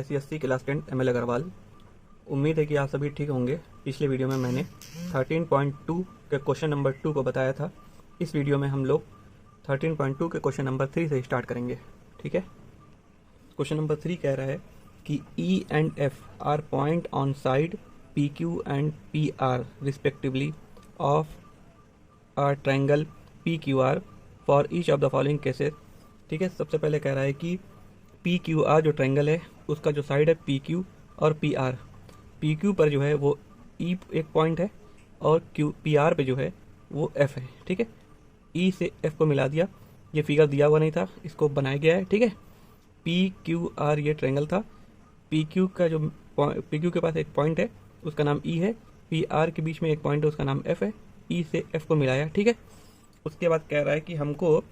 ICSC class 10 ML Agarwal. उम्मीद है कि आप सभी ठीक होंगे। पिछले वीडियो में मैंने 13.2 के क्वेश्चन नंबर 2 को बताया था। इस वीडियो में हम लोग 13.2 के क्वेश्चन नंबर 3 से स्टार्ट करेंगे। ठीक है। क्वेश्चन नंबर 3 कह रहा है कि E and F are point on side PQ and PR respectively of are triangle PQR for each of the following cases. ठीक है। सबसे पहले कह रहा है कि PQR जो ट्रायंगल है उसका जो साइड है PQ और PR, PQ पर जो है वो E एक पॉइंट है और PR पे जो है वो F है। ठीक है। E से F को मिला दिया। ये फिगर दिया हुआ नहीं था, इसको बनाया गया है। ठीक है। PQR ये ट्रायंगल था। PQ का जो PQ के पास एक पॉइंट है उसका नाम E है। PR के बीच में एक पॉइंट है उसका नाम F है। E से F को मिलाया। ठीक है। उसके बाद कह रहा है कि हमको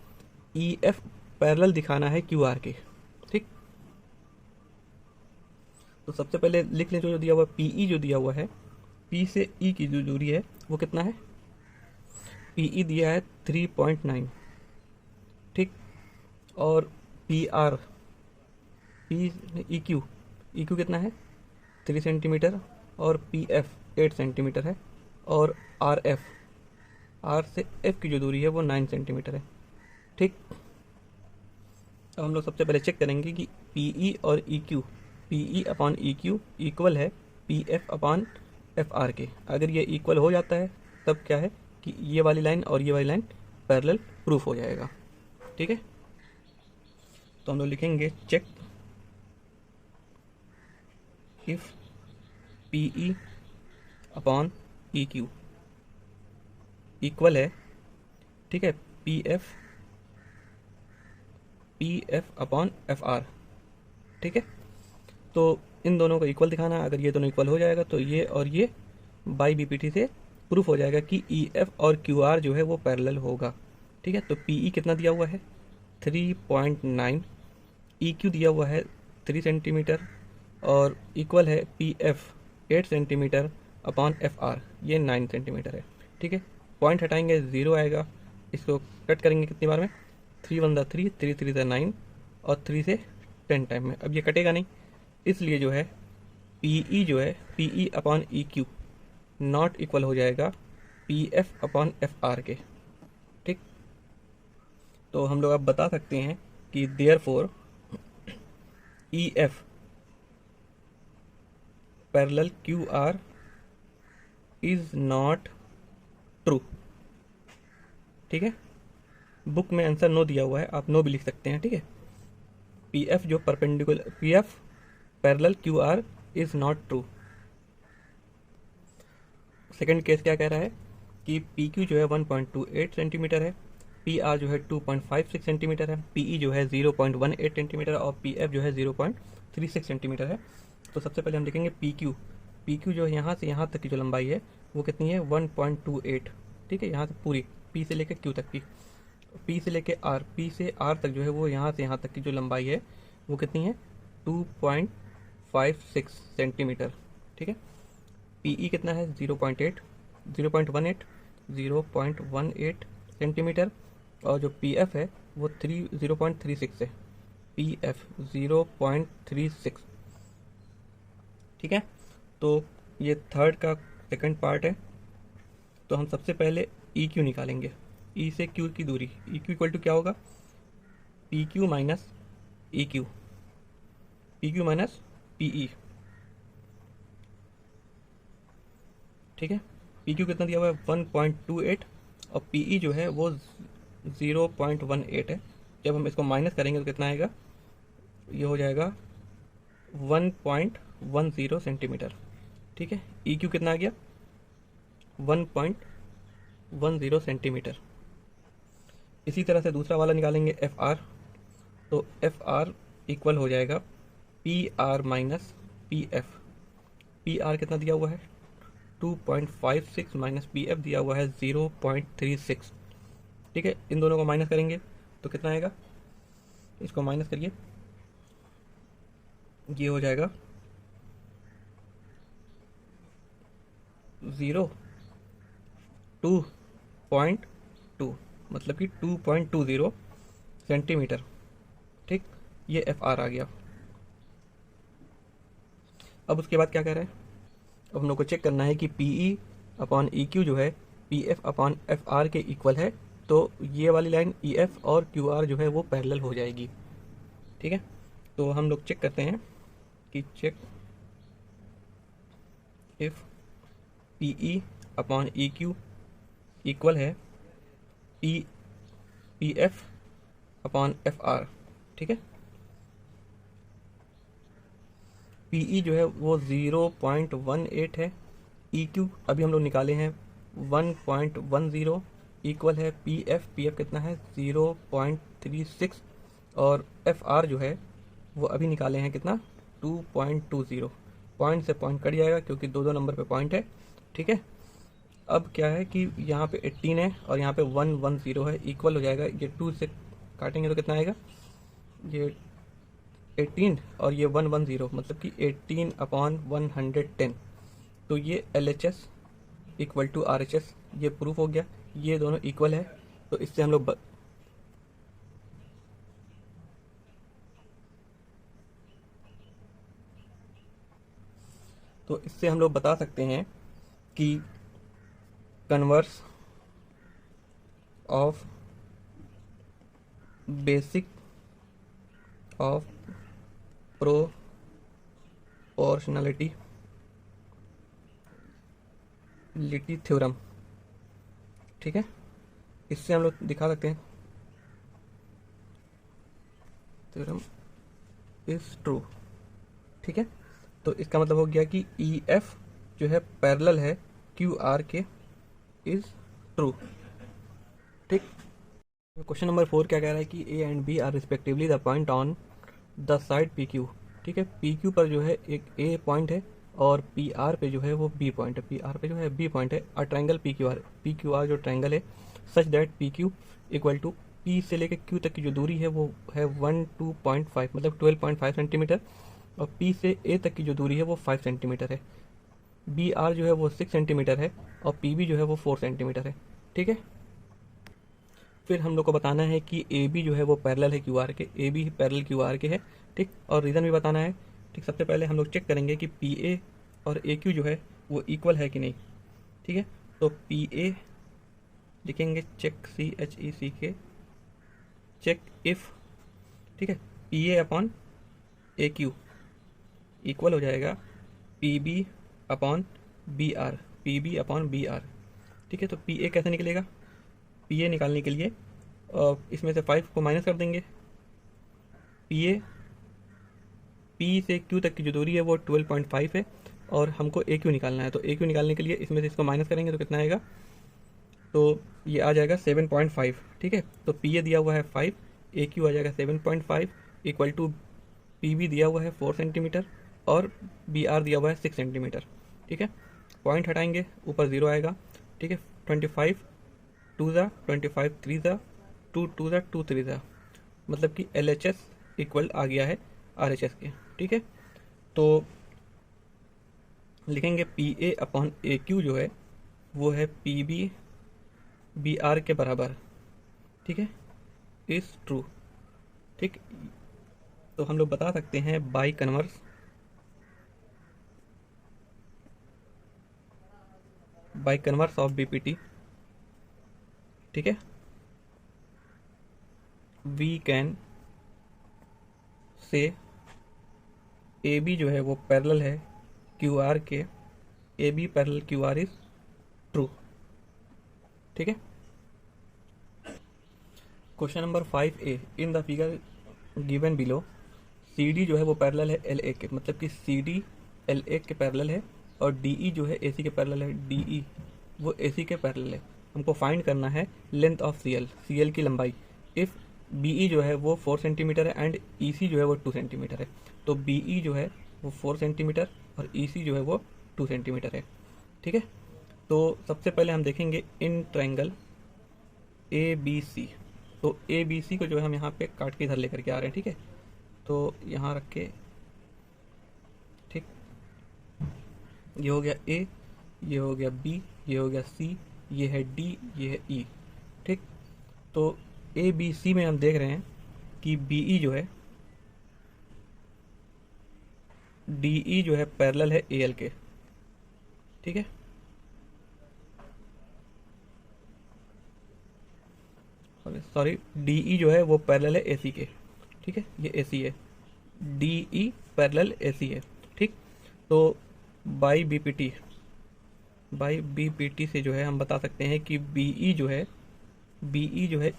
EF पैरेलल दिखाना है QR के। ठीक। तो सबसे पहले लिख लें जो दिया हुआ PE जो दिया हुआ है, P से E की जो दूरी है वो कितना है। PE दिया है 3.9। ठीक। और PR EQ कितना है 3 सेंटीमीटर और PF 8 सेंटीमीटर है। और R से F की जो दूरी है वो 9 सेंटीमीटर है। ठीक। अब हम लोग सबसे पहले चेक करेंगे कि PE और EQ, PE upon EQ equal है PF अपॉन FR के। अगर ये इक्वल हो जाता है तब क्या है कि ये वाली लाइन और ये वाली लाइन पैरेलल प्रूफ हो जाएगा। ठीक है। तो हम लोग लिखेंगे check if PE upon EQ equal है, ठीक है, PF अपॉन FR। ठीक है। तो इन दोनों को इक्वल दिखाना है। अगर ये दोनों इक्वल हो जाएगा तो ये और ये बाई BPT से प्रूफ हो जाएगा कि EF और QR जो है वो पैरेलल होगा। ठीक है। तो PE कितना दिया हुआ है 3.9, EQ दिया हुआ है 3 सेंटीमीटर और इक्वल है PF 8 सेंटीमीटर अपॉन FR, ये 9 सेंटीमीटर है। ठीक है। पॉइंट हटाएंगे 0 आएगा। इसको कट करेंगे कितनी बार में, 3 1 3, 3 3 9 और 3 से 10 टाइम में। अब ये कटेगा नहीं, इसलिए जो है PE जो है PE upon EQ not equal हो जाएगा PF अपॉन FR के। ठीक। तो हम लोग अब बता सकते हैं कि therefore EF parallel QR is not true. ठीक है। बुक में आंसर नो दिया हुआ है, आप नो भी लिख सकते हैं। ठीक है। PF जो perpendicular PF parallel QR is not true. Second case क्या कह रहा है कि PQ जो है 1.28 सेंटीमीटर है, PR जो है 2.56 सेंटीमीटर है, PE जो है 0.18 सेंटीमीटर और PF जो है 0.36 सेंटीमीटर है। तो सबसे पहले हम देखेंगे PQ जो है यहाँ से यहाँ तक की जो लंबाई है वो कितनी है 1.28। ठीक है। यहाँ से पूरी P से लेकर Q तक की, P से लेकर R, P से R तक जो है वो यहाँ से यहाँ तक की जो लंबाई है वो कितनी है 2.56 सेंटीमीटर। ठीक है। PE कितना है 0.18 सेंटीमीटर और जो PF है वो 0.36 है। PF 0.36। ठीक है। तो ये थर्ड का सेकंड पार्ट है। तो हम सबसे पहले EQ निकालेंगे। E से Q की दूरी, EQ इक्वल टू क्या होगा PQ minus EQ, PQ minus PE। ठीक है। PQ कितना दिया हुआ है 1.28 और PE जो है वो 0.18 है। जब हम इसको माइनस करेंगे तो कितना आएगा, ये हो जाएगा 1.10 सेंटीमीटर। ठीक है। EQ कितना आ गया 1.10 सेंटीमीटर। इसी तरह से दूसरा वाला निकालेंगे FR। तो FR इक्वल हो जाएगा PR माइनस PF। PR कितना दिया हुआ है 2.56 माइनस PF दिया हुआ है 0.36। ठीक है। इन दोनों को माइनस करेंगे तो कितना आएगा, इसको माइनस करिए, ये हो जाएगा 2.2, मतलब कि 2.20 सेंटीमीटर। ठीक। ये FR आ गया। अब उसके बाद क्या कह रहा है, अब हम लोग को चेक करना है कि P E upon E Q जो है P F upon F are के इक्वल है। तो ये वाली लाइन ई एफ और क्यू आर जो है वो पैरेलल हो जाएगी। ठीक है, तो हम लोग चेक करते हैं कि check if P E upon E Q equal है P P F upon F R. ठीक है, पी ई जो है वो 0.18 है, ई क्यू अभी हम लोग निकाले हैं 1.10 इक्वल है पी एफ कितना है 0.36 और एफ आर जो है वो अभी निकाले हैं कितना 2.20। पॉइंट से पॉइंट कट जाएगा क्योंकि दो दो नंबर पे पॉइंट है। ठीक है, अब क्या है कि यहाँ पे 18 है और यहाँ पे 110 है, इक्वल हो जाएगा। ये 2 से काटेंगे तो कितना आएगा, ये 18 और ये 110 मतलब कि 18 अपॉन 110। तो ये LHS इक्वल टू RHS ये प्रूफ हो गया, ये दोनों इक्वल है। तो इससे हम लोग बता सकते हैं कि converse of basic of proportionality theorem, ठीक है, इससे हम लोग दिखा सकते हैं थ्योरम इज ट्रू। ठीक है, तो इसका मतलब हो गया कि ई एफ जो है पैरेलल है क्यू आर के, इज ट्रू। ठीक, क्वेश्चन नंबर 4 क्या कह रहा है कि A and B are respectively the point on the side P Q. ठीक है, पी क्यू पर जो है एक ए पॉइंट है और पी आर पे जो है वो बी पॉइंट है, पी आर पे जो है बी पॉइंट है। और ट्राइंगल पी क्यू आर जो ट्राइंगल है such that P Q equal to P से लेकर क्यू तक की जो दूरी है वो है 12.5 मतलब 12.5 सेंटीमीटर, और पी से ए तक की जो दूरी है वो 5 सेंटीमीटर है। बी आर जो है वो 6 सेंटीमीटर है और पी बी जो है वो 4 सेंटीमीटर है। ठीक है, फिर हम लोग को बताना है कि ए बी जो है वो पैरेलल है क्यू आर के, A B parallel Q R के है। ठीक, और रीज़न भी बताना है। ठीक, सबसे पहले हम लोग चेक करेंगे कि पी ए और ए क्यू जो है वो इक्वल है कि नहीं। ठीक है, तो पी ए लिखेंगे चेक CHECK चेक इफ, ठीक है, P A upon A Q equal हो जाएगा P B upon B R, P B upon B R. ठीक है, तो पी ए कैसे निकलेगा, पी ए निकालने के लिए इसमें से 5 को माइनस कर देंगे। पी ए पी से क्यू तक की जो दूरी है वो 12.5 है और हमको ए क्यू निकालना है। तो ए क्यू निकालने के लिए इसमें से इसको माइनस करेंगे तो कितना आएगा, तो ये आ जाएगा 7.5। ठीक है, तो पी ए दिया हुआ है 5, ए क्यू आ जाएगा 7.5 इक्वल टू पी बी दिया हुआ है 4 सेंटीमीटर और बी आर दिया हुआ है 6 सेंटीमीटर। ठीक है, पॉइंट हटाएंगे ऊपर 0 आएगा। ठीक है, 25 2 ज़ा 25 3 ज़ा 2 2 ज़ा 2 3 ज़ा मतलब कि LHS इक्वल आ गया है RHS के। ठीक है, तो लिखेंगे P A upon A Q जो है वो है पी बी बी आर के बराबर। ठीक है, इज ट्रू। ठीक, तो हम लोग बता सकते हैं बाई कन्वर्स ऑफ BPT। ठीक है, we can say A B जो है वो पैरेलल है क्यू आर के, A B parallel Q R is true. ठीक है, question number 5A in the figure given below CD जो है वो पैरेलल है LA के, मतलब कि CD LA के पैरेलल है और DE जो है AC के पैरेलल है, DE वो AC के पैरेलल है। हमको फाइंड करना है लेंथ ऑफ CL की लंबाई। इफ़ BE जो है वो 4 सेंटीमीटर है एंड EC जो है वो 2 सेंटीमीटर है, तो BE जो है वो 4 सेंटीमीटर और EC जो है वो 2 सेंटीमीटर है। ठीक है, तो सबसे पहले हम देखेंगे इन ट्राइंगल ABC। तो ABC को जो है हम यहाँ पे काट के इधर लेकर के आ रहे हैं। ठीक है, तो यहाँ रख के, ठीक, ये हो गया A, ये हो गया B, ये हो गया C, ये है D, ये है E। ठीक, तो ABC में हम देख रहे हैं कि BE जो है डी ई जो है पैरेलल है ए एल के, ठीक है। सॉरी, डी ई जो है वो पैरेलल है ए सी के, ठीक है, ये ए सी है, डी ई पैरेलल ए सी है, ठीक। तो बाई बी पी टी से जो है हम बता सकते हैं कि बी ई जो है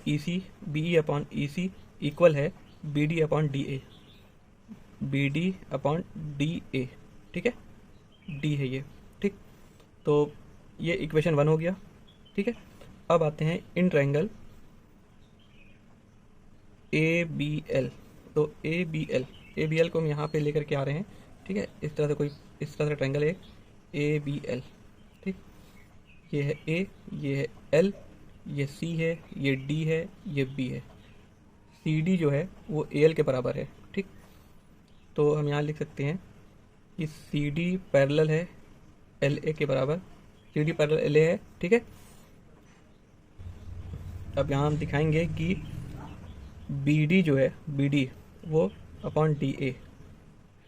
E C, B E upon E C equal है B D upon D A, B D upon D A, ठीक है, डी है ये, ठीक। तो ये इक्वेशन 1 हो गया, ठीक है। अब आते हैं in triangle A B L. तो ए बी एल को हम यहाँ पे लेकर के आ रहे हैं, ठीक है। इस तरह से ट्रायंगल है ए बी एल, ठीक। ये है ए, ये है एल, ये सी है, ये डी है, ये बी है। सी डी जो है वो ए एल के बराबर है, ठीक। तो हम यहाँ लिख सकते हैं कि सी डी पैरेलल है एल ए के बराबर, C D parallel L A है, ठीक है। अब यहाँ हम दिखाएंगे कि बी डी जो है, बी डी वो अपॉन डी ए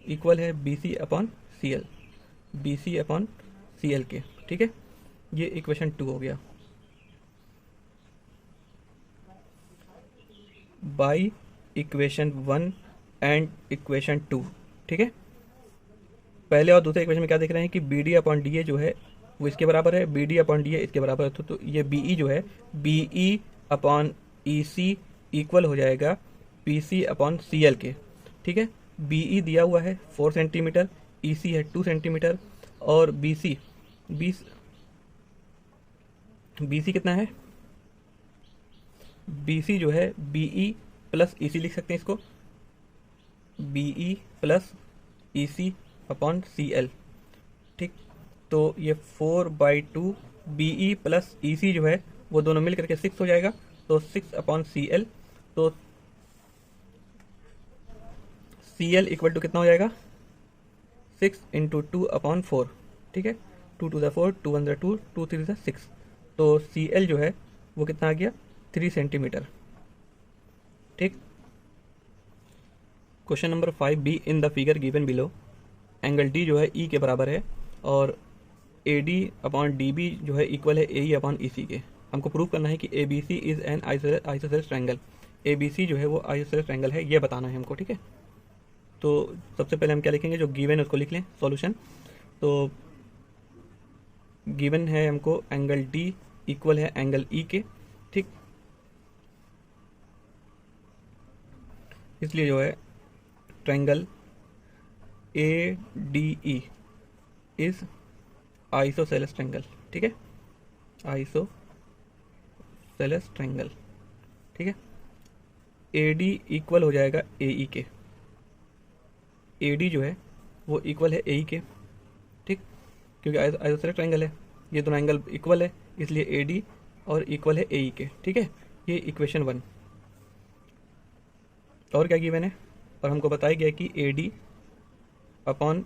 इक्वल है B C upon C L, B C upon C L के, ठीक है। ये इक्वेशन 2 हो गया। बाई इक्वेशन 1 एंड इक्वेशन 2, ठीक है। पहले और दूसरे इक्वेशन में क्या देख रहे हैं कि B D upon D A जो है वो इसके बराबर है, B D upon D A इसके बराबर है। तो ये बी ई जो है B E upon E C equal हो जाएगा P C upon C L के, ठीक है। बी ई दिया हुआ है 4 सेंटीमीटर, ई सी है 2 सेंटीमीटर, और बी सी कितना है, बी सी जो है बी ई प्लस ई सी लिख सकते हैं इसको, बी ई प्लस ई सी अपॉन सी एल, ठीक। तो ये 4/2 बी ई प्लस ई सी जो है वो दोनों मिल करके 6 हो जाएगा, तो 6 अपॉन सी एल। तो सी एल इक्वल टू कितना हो जाएगा, 6 इंटू 2 अपॉन 4, ठीक है। 2 टू द 4, 2 1 द 2, 2 3 द 6। तो सी एल जो है वो कितना आ गया, 3 सेंटीमीटर, ठीक। Question number 5 B, in the figure given below angle D जो है ई के बराबर है और A D upon D B जो है इक्वल है ए ई अपॉन ई सी के। हमको प्रूव करना है कि A B C is an isosceles triangle, A B C जो है वो आइसोसेलेस ट्रायंगल है, ये बताना है हमको, ठीक है। तो सबसे पहले हम क्या लिखेंगे, जो गिवन है उसको लिख लें सॉल्यूशन। तो गिवन है हमको एंगल डी इक्वल है एंगल ई के, ठीक। इसलिए जो है triangle A D E is isosceles triangle, ठीक है, आइसोसेलेस ट्रायंगल, ठीक है। ए डी इक्वल हो जाएगा ए ई के, ए डी जो है वो इक्वल है ए ई के, ठीक, क्योंकि आइसोसेलेस ट्रायंगल है, ये दोनों एंगल इक्वल है, इसलिए ए डी और इक्वल है ए ई के, ठीक है। ये इक्वेशन 1। और क्या गिवन है, और हमको बताया गया कि A D upon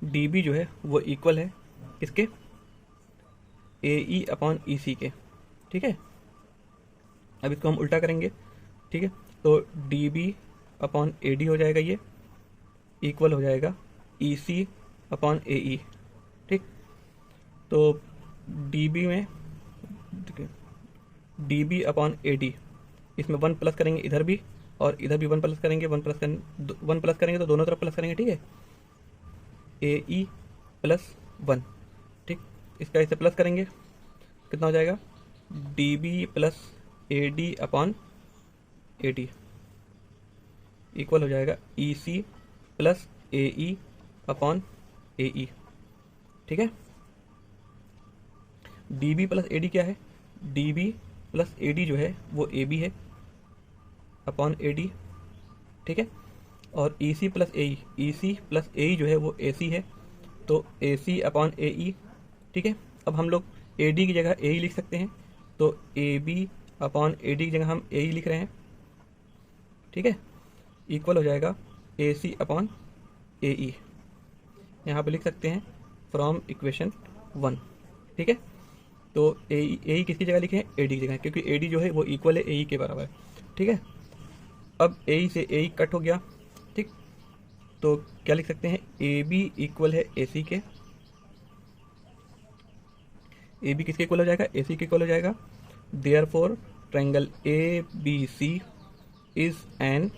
D B जो है वो इक्वल है इसके ए ई अपॉन ई सी के, ठीक है। अब इसको हम उल्टा करेंगे, ठीक है। तो D B upon A D हो जाएगा, ये इक्वल हो जाएगा ई सी अपॉन ए ई, ठीक। तो डी बी में D B upon A D, इसमें 1 प्लस करेंगे इधर भी और इधर भी 1 प्लस करेंगे, 1 प्लस करेंगे तो दोनों तरफ प्लस करेंगे, ठीक है। ए ई प्लस 1, ठीक। इसका इसे प्लस करेंगे कितना हो जाएगा, D B plus A D upon A D equal हो जाएगा ई सी प्लस ए ई अपॉन ए ई, ठीक है। D B plus A D क्या है, D B plus A D जो है वो ए बी है अपॉन ए डी, ठीक है। और ई सी प्लस ए ई सी प्लस ए ई जो है वो ए सी है, तो ए सी अपॉन ए ई, ठीक है। अब हम लोग ए डी की जगह ए ई लिख सकते हैं, तो A B upon A D की जगह हम ए ई लिख रहे हैं, ठीक है। इक्वल हो जाएगा ए सी अपॉन ए ई, यहाँ पे लिख सकते हैं फ्रॉम इक्वेशन 1, ठीक है। तो ए ई किसकी जगह लिखे हैं, ए डी की जगह, क्योंकि ए डी जो है वो इक्वल है ए ई के बराबर, ठीक है। अब ए ई से ए ई कट हो गया, ठीक। तो क्या लिख सकते हैं, ए बी इक्वल है ए सी के। ए बी किसके इक्वल हो जाएगा, ए सी के इक्वल हो जाएगा। Therefore triangle A B C is an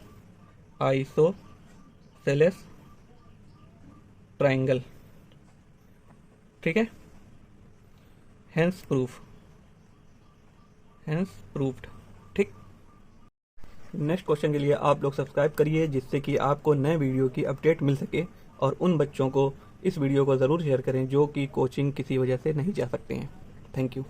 isosceles triangle. ठीक है, हेंस प्रूफ्ड। ठीक, नेक्स्ट क्वेश्चन के लिए आप लोग सब्सक्राइब करिए, जिससे कि आपको नए वीडियो की अपडेट मिल सके, और उन बच्चों को इस वीडियो को ज़रूर शेयर करें जो कि कोचिंग किसी वजह से नहीं जा सकते हैं। Thank you.